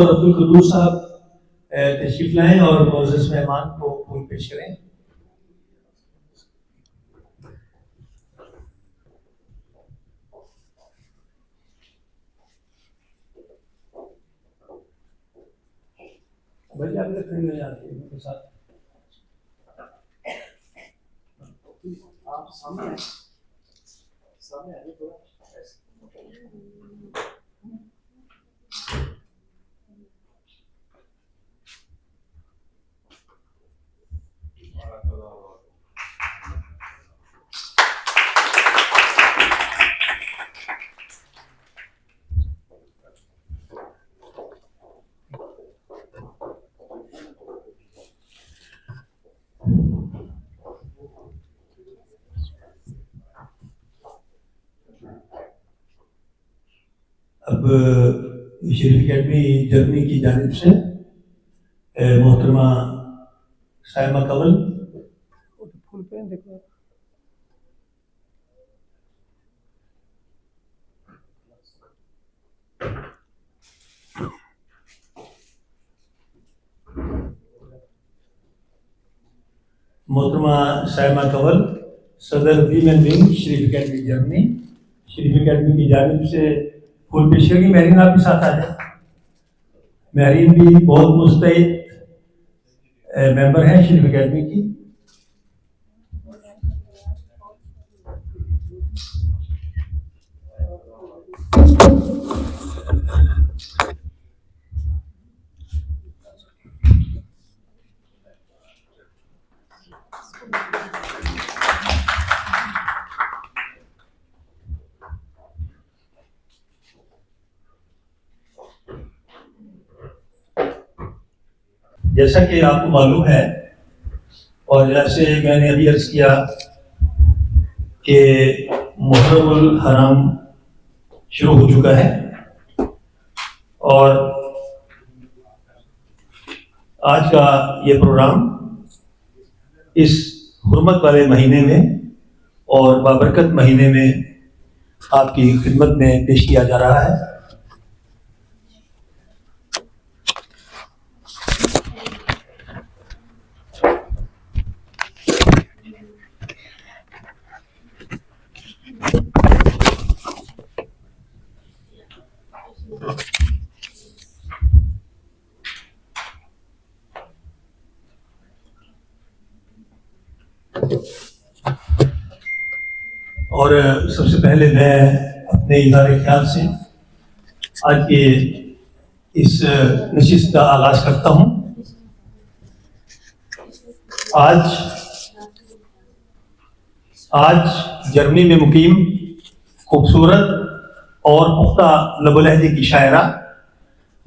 عبد القدوس صاحب تشریف لائیں اور معزز مہمان کو پھول پیش کریں. بھائی آپ نے کھڑے ہو جاتے ہیں ان کے ساتھ. آپ سامنے آئے تھوڑا. اب شریف اکیڈمی جرمنی کی جانب سے محترمہ سائمہ کنول صدر ویمن ونگ شریف اکیڈمی جرمنی، شریف اکیڈمی کی جانب سے پھول پیش کریں گی. مہرین آپ بھی ساتھ آ جائیں. مہرین بھی بہت مستعد ممبر ہیں شریف اکیڈمی کی. جیسا کہ آپ کو معلوم ہے اور جیسے میں نے ابھی عرض کیا کہ محرم الحرام شروع ہو چکا ہے اور آج کا یہ پروگرام اس حرمت والے مہینے میں اور بابرکت مہینے میں آپ کی خدمت میں پیش کیا جا رہا ہے. اور سب سے پہلے میں اپنے اظہار خیال سے آج کے اس نشست کا آغاز کرتا ہوں. آج جرمنی میں مقیم خوبصورت اور پختہ لب و لہجے کی شاعرہ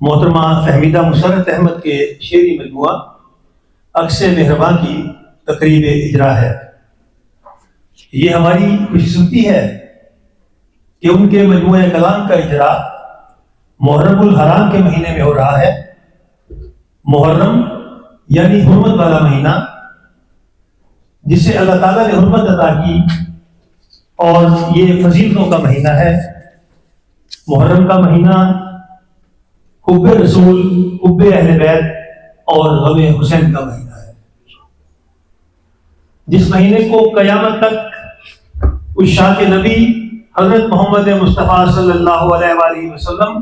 محترمہ فہمیدہ مسرت احمد کے شعری مجموعہ عکس مہرباں کی تقریب اجرا ہے. یہ ہماری خوش قسمتی ہے کہ ان کے مجموعہ کلام کا اجرا محرم الحرام کے مہینے میں ہو رہا ہے. محرم یعنی حرمت والا مہینہ جسے اللہ تعالیٰ نے حرمت عطا کی اور یہ فضیلتوں کا مہینہ ہے. محرم کا مہینہ حب رسول، حب اہل بیت اور غم حسین کا مہینہ ہے، جس مہینے کو قیامت تک عشاق نبی حضرت محمد مصطفیٰ صلی اللہ علیہ وآلہ وسلم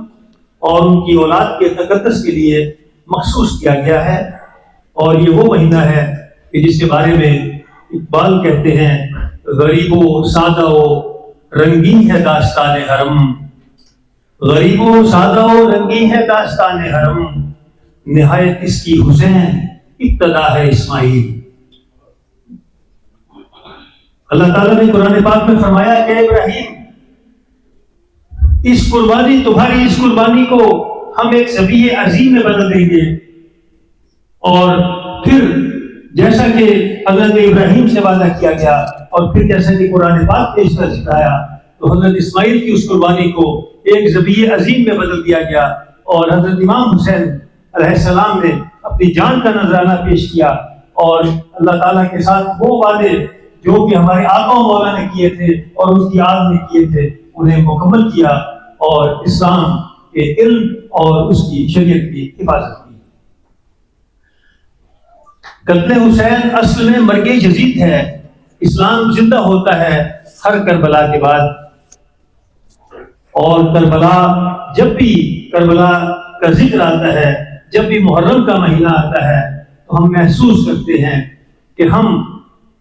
اور ان کی اولاد کے تقدس کے لیے مخصوص کیا گیا ہے. اور یہ وہ مہینہ ہے کہ جس کے بارے میں اقبال کہتے ہیں غریب و سادہ و رنگین ہے داستان حرم، غریب و سادہ و رنگین ہے داستان حرم، نہایت اس کی حسین ابتدا ہے اسماعیل. اللہ تعالیٰ نے قرآن پاک میں فرمایا کہ ابراہیم اس قربانی، تمہاری اس قربانی کو ہم ایک ذبیح عظیم میں بدل دیں گے. اور پھر جیسا کہ حضرت ابراہیم سے وعدہ کیا گیا اور پھر جیسا کہ قرآن پاک نے اس کا سکھایا تو حضرت اسماعیل کی اس قربانی کو ایک ذبیح عظیم میں بدل دیا گیا اور حضرت امام حسین علیہ السلام نے اپنی جان کا نذرانہ پیش کیا اور اللہ تعالیٰ کے ساتھ وہ وعدے جو کہ ہمارے آقا و مولا نے کیے تھے اور اس کی آل نے کیے تھے انہیں مکمل کیا اور اسلام کے علم اور اس کی شریعت کی حفاظت کی۔ قتل حسین اصل میں مرگ جدید ہے۔ اسلام زندہ ہوتا ہے ہر کربلا کے بعد، اور کربلا جب بھی کربلا کا ذکر آتا ہے، جب بھی محرم کا مہینہ آتا ہے، تو ہم محسوس کرتے ہیں کہ ہم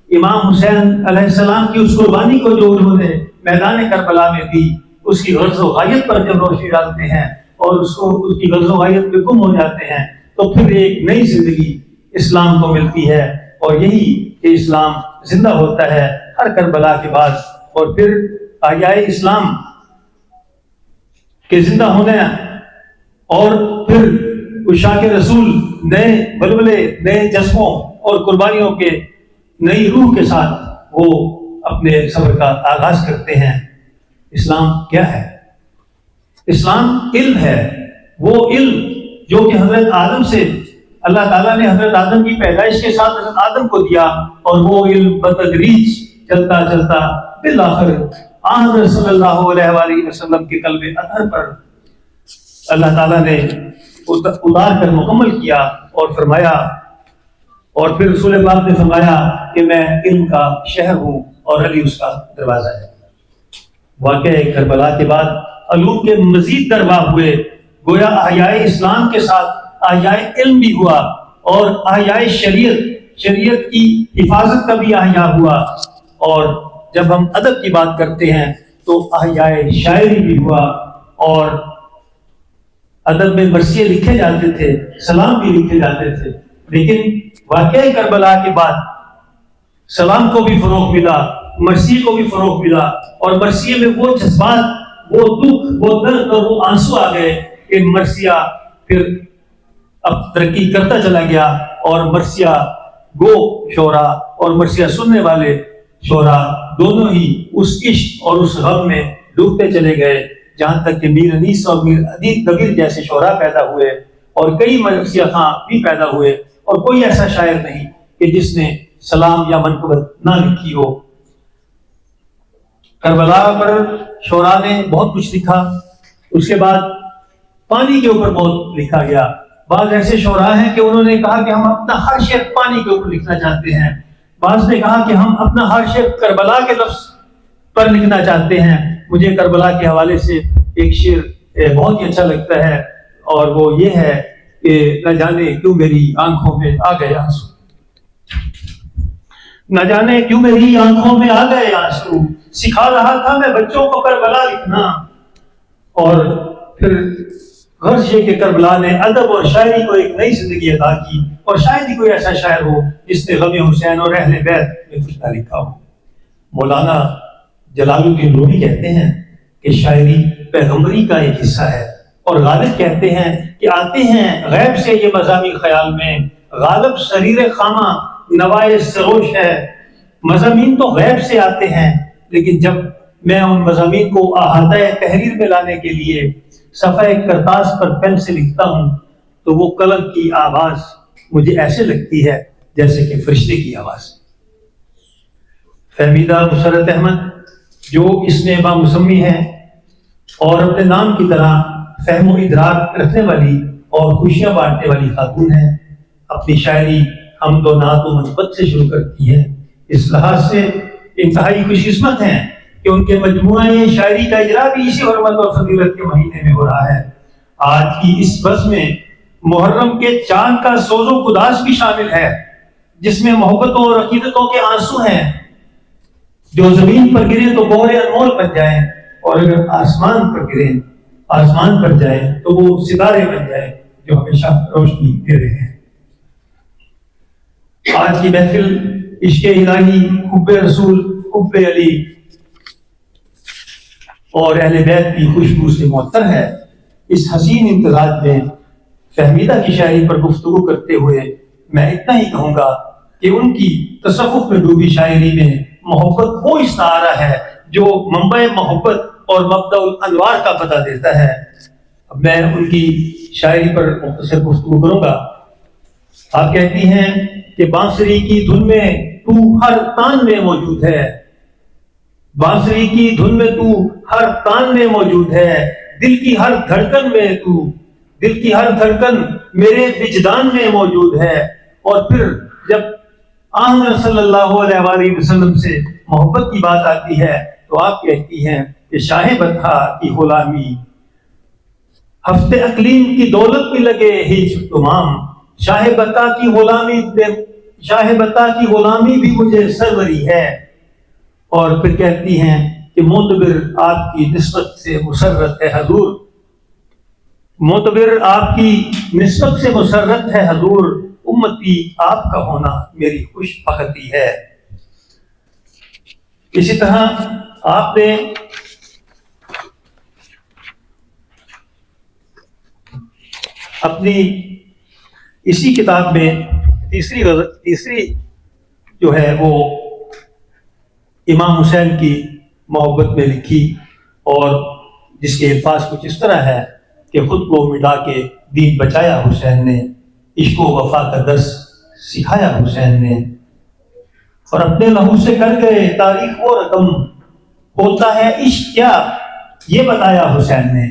امام حسین علیہ السلام کی اس قربانی کو جو انہوں نے میدان کربلا میں دی، اس کی غرض و غایت پر جب روشنی ڈالتے ہیں اور اس کی غرض و غایت پہ گم ہو جاتے ہیں، تو پھر ایک نئی زندگی اسلام کو ملتی ہے، اور یہی کہ اسلام زندہ ہوتا ہے ہر کربلا کے بعد۔ اور پھر احیائے اسلام کے زندہ ہونے اور پھر عشاق رسول نئے بلبلے، نئے جذبوں اور قربانیوں کے نئی روح کے ساتھ وہ اپنے سفر کا آغاز کرتے ہیں۔ اسلام کیا ہے؟ اسلام علم ہے، وہ علم جو کہ حضرت آدم سے اللہ تعالیٰ نے حضرت آدم کی پیدائش کے ساتھ حضرت آدم کو دیا، اور وہ علم بتدریج چلتا چلتا بالآخر حضرت صلی اللہ علیہ وآلہ وسلم کے قلب اطہر پر اللہ تعالیٰ نے اتار کر مکمل کیا اور فرمایا، اور پھر رسول پاک نے فرمایا کہ میں علم کا شہر ہوں اور علی اس کا دروازہ ہے۔ واقعہ کربلا کے بعد علوم کے مزید دربار ہوئے، گویا احیائے اسلام کے ساتھ احیائے علم بھی ہوا، اور احیائے شریعت کی حفاظت کا بھی احیاء ہوا۔ اور جب ہم ادب کی بات کرتے ہیں تو احیائے شاعری بھی ہوا، اور ادب میں مرثیے لکھے جاتے تھے، سلام بھی لکھے جاتے تھے، لیکن واقعہ کربلا کے بعد سلام کو بھی فروغ ملا، مرثیے کو بھی فروغ ملا، اور مرثیے میں وہ جذبات، وہ دکھ، وہ درد اور وہ آنسو آ گئے کہ مرثیہ پھر اب ترقی کرتا چلا گیا، اور مرثیہ گو شعرا اور مرثیہ سننے والے شعرا دونوں ہی اس عشق اور اس غم میں ڈوبتے چلے گئے، جہاں تک کہ میر انیس اور میر ادیب دبیر جیسے شعرا پیدا ہوئے، اور کئی مرثیہ خاں بھی پیدا ہوئے، اور کوئی ایسا شاعر نہیں کہ جس نے سلام یا منقبت نہ لکھی ہو۔ کربلا پر شعرا نے بہت کچھ لکھا، اس کے بعد پانی کے اوپر بہت لکھا گیا۔ بعض ایسے شعراء ہیں کہ انہوں نے کہا کہ ہم اپنا ہر شعر پانی کے اوپر لکھنا چاہتے ہیں، بعض نے کہا کہ ہم اپنا ہر شعر کربلا کے لفظ پر لکھنا چاہتے ہیں۔ مجھے کربلا کے حوالے سے ایک شعر بہت ہی اچھا لگتا ہے، اور وہ یہ ہے کہ نہ جانے کیوں میری آنکھوں میں آ گئے آنسو، نہ جانے کیوں میری آنکھوں میں آ گئے آنسو، سکھا رہا تھا میں بچوں کو کربلا لکھنا۔ اور پھر غرض یہ کہ کربلا نے ادب اور شاعری کو ایک نئی زندگی عطا کی، اور شاید ہی کوئی ایسا شاعر ہو جس نے غم حسین اور اہل بیت میں کچھ نہ لکھا ہو۔ مولانا جلال الدین رومی کہتے ہیں کہ شاعری پیغمبری کا ایک حصہ ہے، اور غالب کہتے ہیں کہ آتے ہیں غیب سے یہ مضامین خیال میں، غالب سریر خامہ نوائے سروش ہے۔ مضامین تو غیب سے آتے ہیں، لیکن جب میں ان مضامین کو احاطہ تحریر میں لانے کے لیے صفحہ کرتاس پر پین سے لکھتا ہوں، تو وہ قلم کی آواز مجھے ایسے لگتی ہے جیسے کہ فرشتے کی آواز۔ فہمیدہ مسرت احمد جو اس میں بامسمی ہے اور اپنے نام کی طرح فہم و ادراک رکھنے والی اور خوشیاں بانٹنے والی خاتون ہے، اپنی شاعری حمد و نعت و منقبت سے شروع کرتی ہے۔ اس لحاظ سے انتہائی خوش قسمت ہیں کہ ان کے مجموعہ شاعری کا اجرا بھی اسی حرمت اور فضیلت کے مہینے میں ہو رہا ہے۔ آج کی اس بزم میں محرم کے چاند کا سوز و قداس بھی شامل ہے، جس میں محبتوں اور عقیدتوں کے آنسو ہیں، جو زمین پر گرے تو بہرے انمول بن جائیں، اور اگر آسمان پر گرے، آسمان پر جائیں تو وہ ستارے بن جائیں جو ہمیشہ روشنی دے رہے ہیں۔ آج کی محفل عشق الہی، حب رسول، حب علی اور اہل بیت کی خوشبو سے معطر ہے۔ اس حسین امتزاج میں فہمیدہ کی شاعری پر گفتگو کرتے ہوئے میں اتنا ہی کہوں گا کہ ان کی تصوف میں ڈوبی شاعری میں محبت وہ استعارہ ہے جو منبع محبت اور مبدأ الانوار کا پتہ دیتا ہے۔ اب میں ان کی شاعری پر مختصر گفتگو کروں گا۔ آپ کہتی ہیں کہ بانسری کی دھن میں تو ہر تان میں موجود ہے، بانسری کی دھن میں تو ہر تان میں موجود ہے، دل کی ہر دھڑکن میں تو، دل کی ہر دھڑکن میرے وجدان میں موجود ہے. اور پھر جب آن صلی اللہ علیہ وآلہ وسلم سے محبت کی بات آتی ہے تو آپ کہتی ہیں کہ شاہ بطحا کی غلامی، ہفتے اقلیم کی دولت بھی لگے ہیچ تمام، شاہ بطحا کی غلامی، شاہ بطحا کی غلامی بھی مجھے سروری ہے. اور پھر کہتی ہیں کہ معتبر آپ کی نسبت سے مسرت ہے حضور، معتبر آپ کی نسبت سے مسرت ہے حضور، امتی آپ کا ہونا میری خوش بختی ہے. اسی طرح آپ نے اپنی اسی کتاب میں تیسری جو ہے وہ امام حسین کی محبت میں لکھی، اور جس کے الفاظ کچھ اس طرح ہے کہ خود کو مٹا کے دین بچایا حسین نے، عشق و وفا کا درس سکھایا حسین نے، اور اپنے لہو سے کر گئے تاریخ و رقم، ہوتا ہے عشق کیا یہ بتایا حسین نے.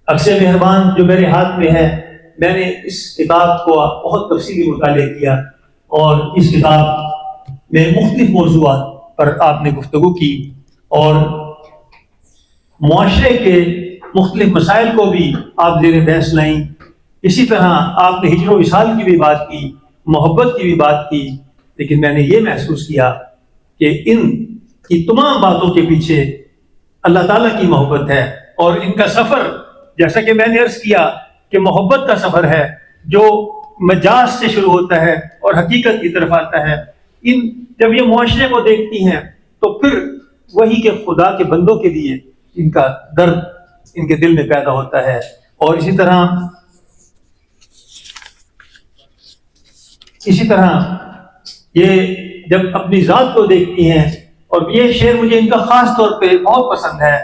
عکس مہربان جو میرے ہاتھ میں ہے، میں نے اس کتاب کو بہت تفصیلی مطالعہ کیا، اور اس کتاب میں مختلف موضوعات پر آپ نے گفتگو کی، اور معاشرے کے مختلف مسائل کو بھی آپ زیر بحث لائیں. اسی طرح آپ نے ہجر و وصال کی بھی بات کی، محبت کی بھی بات کی، لیکن میں نے یہ محسوس کیا کہ ان کی تمام باتوں کے پیچھے اللہ تعالیٰ کی محبت ہے، اور ان کا سفر جیسا کہ میں نے عرض کیا کہ محبت کا سفر ہے جو مجاز سے شروع ہوتا ہے اور حقیقت کی طرف آتا ہے. جب یہ معاشرے کو دیکھتی ہیں تو پھر وہی کہ خدا کے بندوں کے لیے ان کا درد ان کے دل میں پیدا ہوتا ہے. اور اسی طرح یہ جب اپنی ذات کو دیکھتی ہیں، اور یہ شعر مجھے ان کا خاص طور پہ بہت پسند ہے،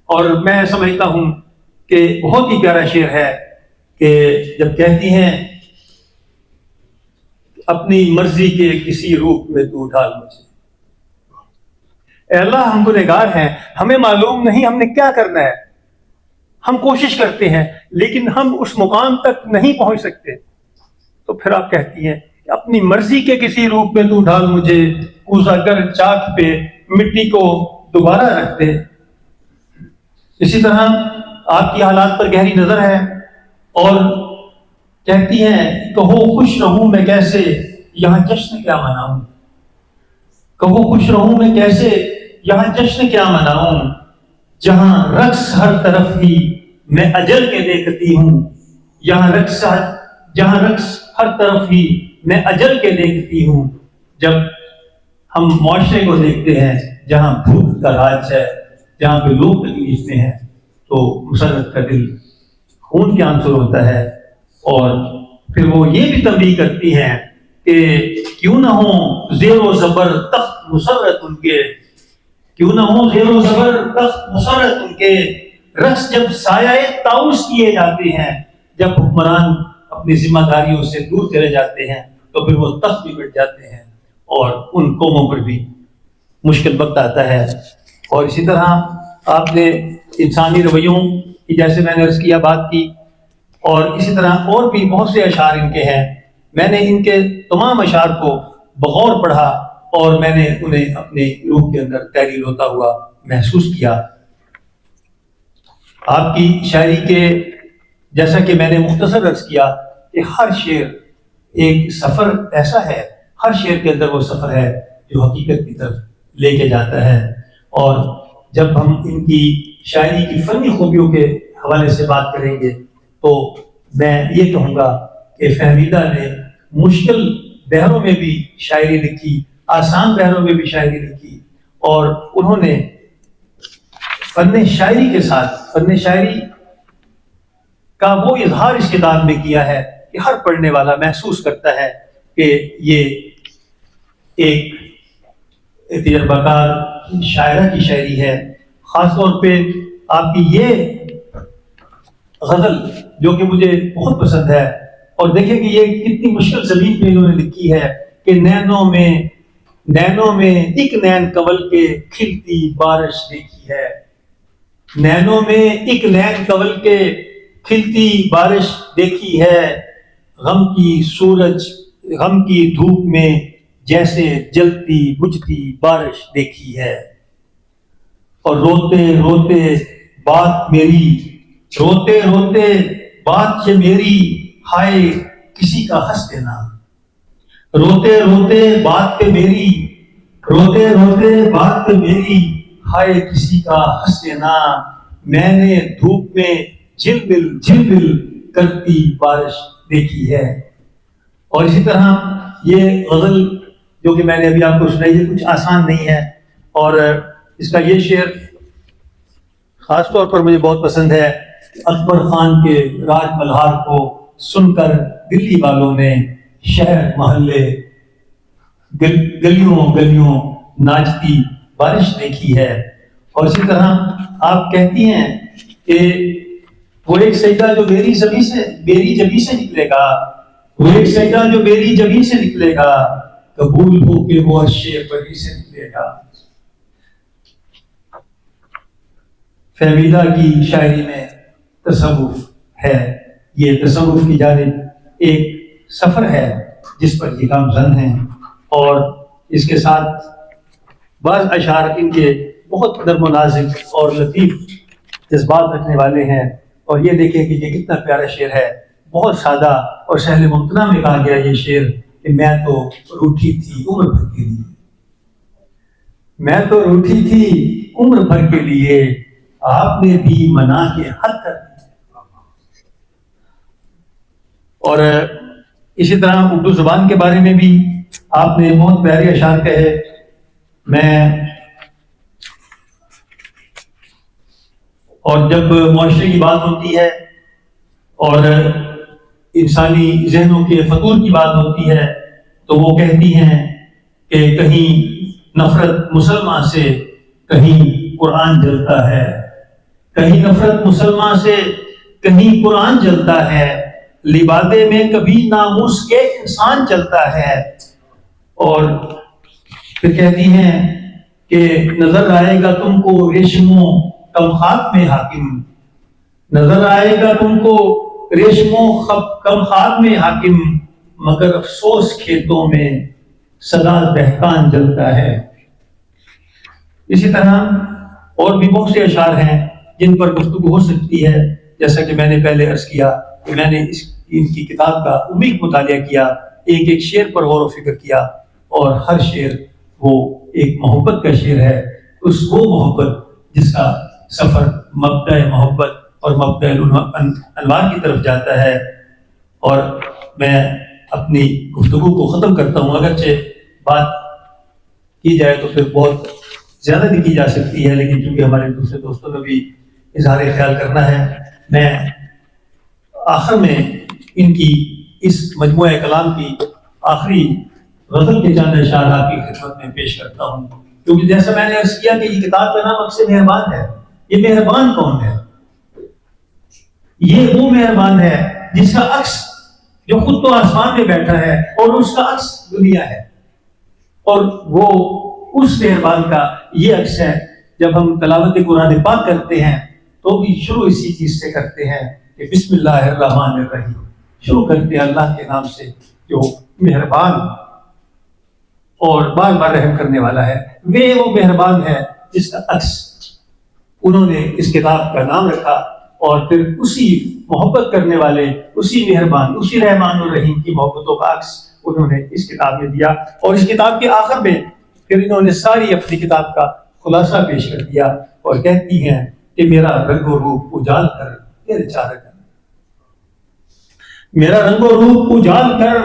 اور میں سمجھتا ہوں کہ بہت ہی پیارا شعر ہے کہ جب کہتی ہیں اپنی مرضی کے کسی روپ میں تو ڈال مجھے. اے اللہ ہم گنہگار ہیں، ہمیں معلوم نہیں ہم نے کیا کرنا ہے، ہم کوشش کرتے ہیں لیکن ہم اس مقام تک نہیں پہنچ سکتے. تو پھر آپ کہتی ہیں کہ اپنی مرضی کے کسی روپ میں تو ڈال مجھے، کوزہ گر چاک پہ مٹی کو دوبارہ رکھ دے. اسی طرح آپ کی حالات پر گہری نظر ہے، اور کہتی ہیں کہو خوش رہوں میں کیسے یہاں جشن کیا مناؤں، کہو خوش رہوں میں کیسے یہاں جشن کیا مناؤں، جہاں رقص ہر طرف ہی میں اجل کے دیکھتی ہوں، جہاں رقص ہر طرف ہی میں اجل کے دیکھتی ہوں. جب ہم معاشرے کو دیکھتے ہیں جہاں بھوک کا راج ہے، جہاں پہ لوگ تکلیف میں ہیں، تو مسرت کا دل خون کے آنسر ہوتا ہے. اور پھر وہ یہ بھی تنبیہ کرتی ہیں کہ کیوں نہ ہو زیر و زبر تخت مسرت ان کے، کیوں نہ ہو زیر و زبر تخت مسرت ان کے، رقص جب سایہ طاؤس کیے جاتے ہیں، جب حکمران اپنی ذمہ داریوں سے دور چلے جاتے ہیں تو پھر وہ تخت بھی بٹ جاتے ہیں، اور ان قوموں پر بھی مشکل وقت آتا ہے. اور اسی طرح آپ نے انسانی رویوں کی جیسے میں نے عرض کیا بات کی، اور اسی طرح اور بھی بہت سے اشعار ان کے ہیں. میں نے ان کے تمام اشعار کو بغور پڑھا، اور میں نے انہیں اپنے روح کے اندر تحریر ہوتا ہوا محسوس کیا. آپ کی شاعری کے جیسا کہ میں نے مختصر عرض کیا کہ ہر شعر ایک سفر ایسا ہے، ہر شعر کے اندر وہ سفر ہے جو حقیقت کی طرف لے کے جاتا ہے. اور جب ہم ان کی شاعری کی فنی خوبیوں کے حوالے سے بات کریں گے تو میں یہ کہوں گا کہ فہمیدہ نے مشکل بحروں میں بھی شاعری لکھی، آسان بحروں میں بھی شاعری لکھی، اور انہوں نے فن شاعری کے ساتھ فن شاعری کا وہ اظہار اس کتاب میں کیا ہے کہ ہر پڑھنے والا محسوس کرتا ہے کہ یہ ایک تجربہ کار شاعرہ کی شاعری ہے. خاص طور پہ آپ کی یہ غزل جو کہ مجھے بہت پسند ہے، اور دیکھیں کہ یہ کتنی مشکل زمین پہ انہوں نے لکھی ہے کہ نینوں میں ایک نین کنول کے کھلتی بارش دیکھی ہے، نینوں میں ایک نین کول کے کھلتی بارش دیکھی ہے، غم کی سورج غم کی دھوپ میں جیسے جلتی بجھتی بارش دیکھی ہے۔ اور روتے روتے بات میری، روتے روتے بات یہ میری، ہائے کسی کا ہنس دینا۔ روتے روتے بات پہ میری، روتے روتے بات پہ میری، ہائے کسی کا ہنس دینا۔ میں نے دھوپ میں جھل کرتی بارش دیکھی ہے۔ اور اسی طرح یہ غزل جو کہ میں نے ابھی آپ کو سنائی، یہ کچھ آسان نہیں ہے، اور اس کا یہ شعر خاص طور پر مجھے بہت پسند ہے۔ اکبر خان کے راج ملہار کو سن کر دلی والوں نے شہر محلے گلیوں گلیوں ناچتی بارش دیکھی ہے۔ اور اسی طرح آپ کہتی ہیں کہ وہ ایک سجدہ جو میری جبیں سے نکلے گا، وہ ایک سجدہ جو میری جبیں سے نکلے گا، قبول ہو کے وہ عرش بری سے نکلے گا۔ فہمیدہ کی شاعری میں تصوف ہے، یہ تصوف کی جانب ایک سفر ہے جس پر یہ گامزن ہیں، اور اس کے ساتھ بعض اشعار ان کے بہت نرم و نازک اور لطیف جذبات رکھنے والے ہیں۔ اور یہ دیکھیں کہ یہ کتنا پیارا شعر ہے، بہت سادہ اور سہل ممتنع میں کہا گیا یہ شعر کہ میں تو روٹھی تھی عمر بھر کے لیے، میں تو روٹھی تھی عمر بھر کے لیے، آپ نے بھی منا کے حد کر دیا۔ اور اسی طرح اردو زبان کے بارے میں بھی آپ نے بہت پیارے اشعار کہے۔ میں اور جب معاشرے کی بات ہوتی ہے اور انسانی ذہنوں کے فطور کی بات ہوتی ہے تو وہ کہتی ہیں کہ کہیں نفرت مسلمان سے کہیں قرآن جلتا ہے، کہیں نفرت مسلمان سے کہیں قرآن جلتا ہے، لبادے میں کبھی ناموس کے انسان چلتا ہے۔ اور پھر کہتی ہیں کہ نظر آئے گا تم کو ریشموں کم خاک میں حاکم، نظر آئے گا تم کو ریشموں کم خاک میں حاکم، مگر افسوس کھیتوں میں سدا دہقان جلتا ہے۔ اسی طرح اور بھی بہت سے اشعار ہیں جن پر گفتگو ہو سکتی ہے، جیسا کہ میں نے پہلے عرض کیا کہ میں نے ان کی کتاب کا عمیق مطالعہ کیا، ایک ایک شعر پر غور و فکر کیا، اور ہر شعر وہ ایک محبت کا شعر ہے، وہ محبت جس کا سفر مبدأ محبت اور مبدأ انوار کی طرف جاتا ہے۔ اور میں اپنی گفتگو کو ختم کرتا ہوں، اگرچہ بات کی جائے تو پھر بہت زیادہ بھی کی جا سکتی ہے، لیکن چونکہ ہمارے دوسرے دوستوں نے بھی اظہار خیال کرنا ہے، میں آخر میں ان کی اس مجموعہ کلام کی آخری غزل کے چند اشعار آپ کی خدمت میں پیش کرتا ہوں، کیونکہ جیسا میں نے عرض کیا کہ یہ کتاب کا نام عکس مہربان ہے۔ یہ مہربان کون ہے؟ یہ وہ مہربان ہے جس کا عکس جو خود تو آسمان میں بیٹھا ہے اور اس کا عکس دنیا ہے، اور وہ اس مہربان کا یہ عکس ہے۔ جب ہم تلاوت قرآن پاک کرتے ہیں تو بھی شروع اسی چیز سے کرتے ہیں کہ بسم اللہ الرحمن الرحیم، شروع کرتے ہیں اللہ کے نام سے جو مہربان اور بار بار رحم کرنے والا ہے۔ وہ مہربان ہے جس کا عکس انہوں نے اس کتاب کا نام رکھا، اور پھر اسی محبت کرنے والے، اسی مہربان، اسی رحمان الرحیم کی محبتوں کا عکس انہوں نے اس کتاب میں دیا۔ اور اس کتاب کے آخر میں پھر انہوں نے ساری اپنی کتاب کا خلاصہ پیش کر دیا، اور کہتی ہیں کہ میرا رنگ و روپ اجال کر میرے چارہ گر، میرا رنگ و روپ اجال کر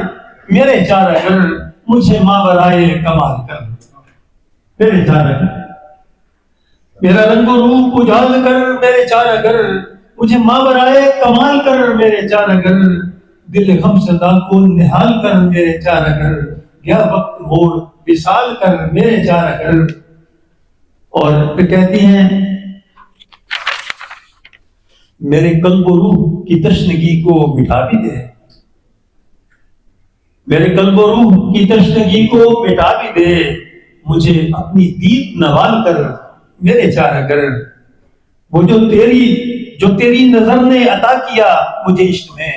میرے چارہ گر، مجھے ماورائے کمال کر میرے چارہ گر، میرا رنگ و روپ اجال کر میرے چارہ گر، مجھے ماورائے کمال کر میرے چارہ گر، دل غم صدا کو نہال کر میرے چارہ گر، گیا وقت موڑ وصال کر میرے چارہ گر۔ اور پھر کہتی ہیں میرے قلب و روح کی تشنگی کو مٹا بھی دے، میرے قلب و روح کی تشنگی کو مٹا بھی دے، مجھے اپنی دید نوال کر میرے چارہ گر، وہ جو تیری نظر نے عطا کیا مجھے عشق میں،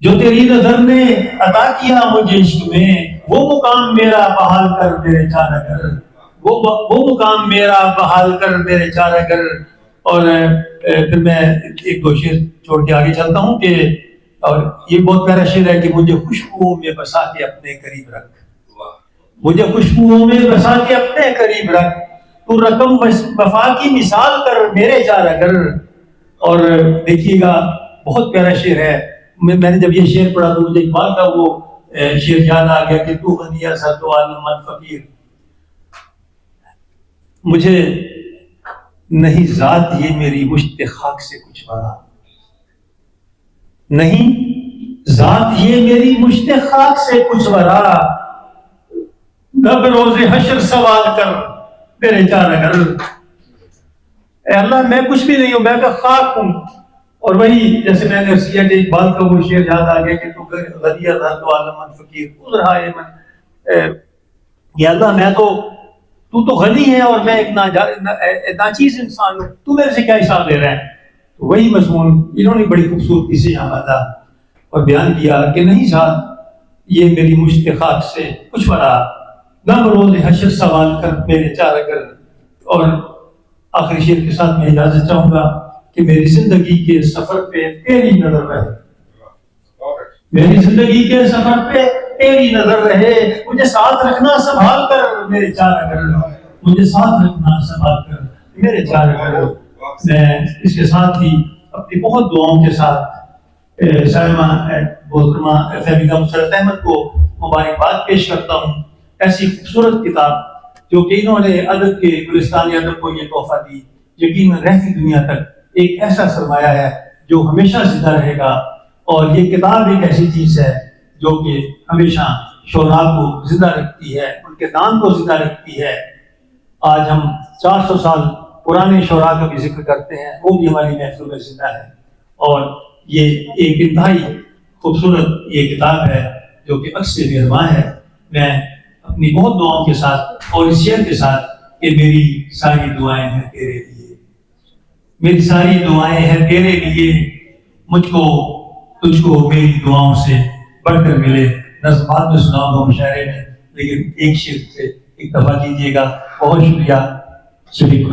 جو تیری نظر نے عطا کیا مجھے عشق میں، وہ مقام میرا بحال کر میرے چارہ گر، وہ مقام میرا بحال کر میرے چارہ گر۔ اور پھر میں ایک دو شعر چھوڑ کے آگے چلتا ہوں کہ، اور یہ بہت پیارا شعر ہے کہ مجھے خوشبوؤں میں بسا کے اپنے قریب رکھ، مجھے خوشبوؤں میں بسا کے اپنے قریب رکھ، تو رقم وفا کی مثال کر میرے چارہ گر۔ اور دیکھیے گا بہت پیارا شعر ہے، میں نے جب یہ شعر پڑھا تو مجھے اقبال کا وہ شعر یاد آ گیا کہ تو غنی سا تو عالم من فقیر، مجھے نہیں ذات یہ میری مشت خاک سے کچھ بڑا، نہیں ذات یہ میری مشت خاک سے کچھ بڑا، کب روز حشر سوال کر میرے چارہ گر۔ اے اللہ میں کچھ بھی نہیں ہوں، میں تو خاک ہوں۔ اور وہی جیسے میں نے کیا کہ اقبال کا وہ شعر یاد آ گیا کہ تو غنی ذات و عالم من فقیر ادھر من، یا اللہ میں تو غنی ہے اور میں ایک ناچیز انسان ہوں، تو میرے سے کیا حساب لے رہا ہے؟ تو وہی مضمون انہوں نے بڑی خوبصورتی سے یہاں باندھا اور بیان کیا کہ نہیں ذات یہ میری مشت خاک سے کچھ بڑا، نہ روز حشر سوال کر میرے چارہ گر۔ اور آخری شعر کے ساتھ میں اجازت چاہوں گا کہ میری زندگی کے سفر پہ تیری نظر رہے، میری زندگی کے سفر پہ تیری نظر رہے، مجھے ساتھ رکھنا سنبھال کر میرے چارہ گر، مجھے ساتھ رکھنا سنبھال کر میرے چارہ گر۔ میں اس کے ساتھ ہی اپنی بہت دعاؤں کے ساتھ سائمہ محترمہ فہمیدہ مسرت احمد کو مبارکباد پیش کرتا ہوں، ایسی خوبصورت کتاب جو کہ انہوں نے ادب کے گلستان ادب کو یہ تحفہ دی، یقیناً رہتی دنیا تک ایک ایسا سرمایہ ہے جو ہمیشہ زندہ رہے گا۔ اور یہ کتاب ایک ایسی چیز ہے جو کہ ہمیشہ شعراء کو زندہ رکھتی ہے، ان کے نام کو زندہ رکھتی ہے۔ آج ہم 400 سال پرانے شعراء کا بھی ذکر کرتے ہیں، وہ بھی ہماری محفل میں زندہ ہے۔ اور یہ ایک انتہائی خوبصورت یہ کتاب ہے جو کہ عکس مہرباں ہے۔ میں اپنی بہت دعاؤں کے ساتھ اور اس شعر کے ساتھ کہ میری ساری دعائیں ہیں تیرے لیے، میری ساری دعائیں ہیں تیرے لیے، مجھ کو تجھ کو میری دعاؤں سے بڑھ کر ملے۔ نظم بعد میں سناؤں گا مشاعرے میں، لیکن ایک شعر سے اکتفا کیجیے گا۔ بہت شکریہ، شفیق۔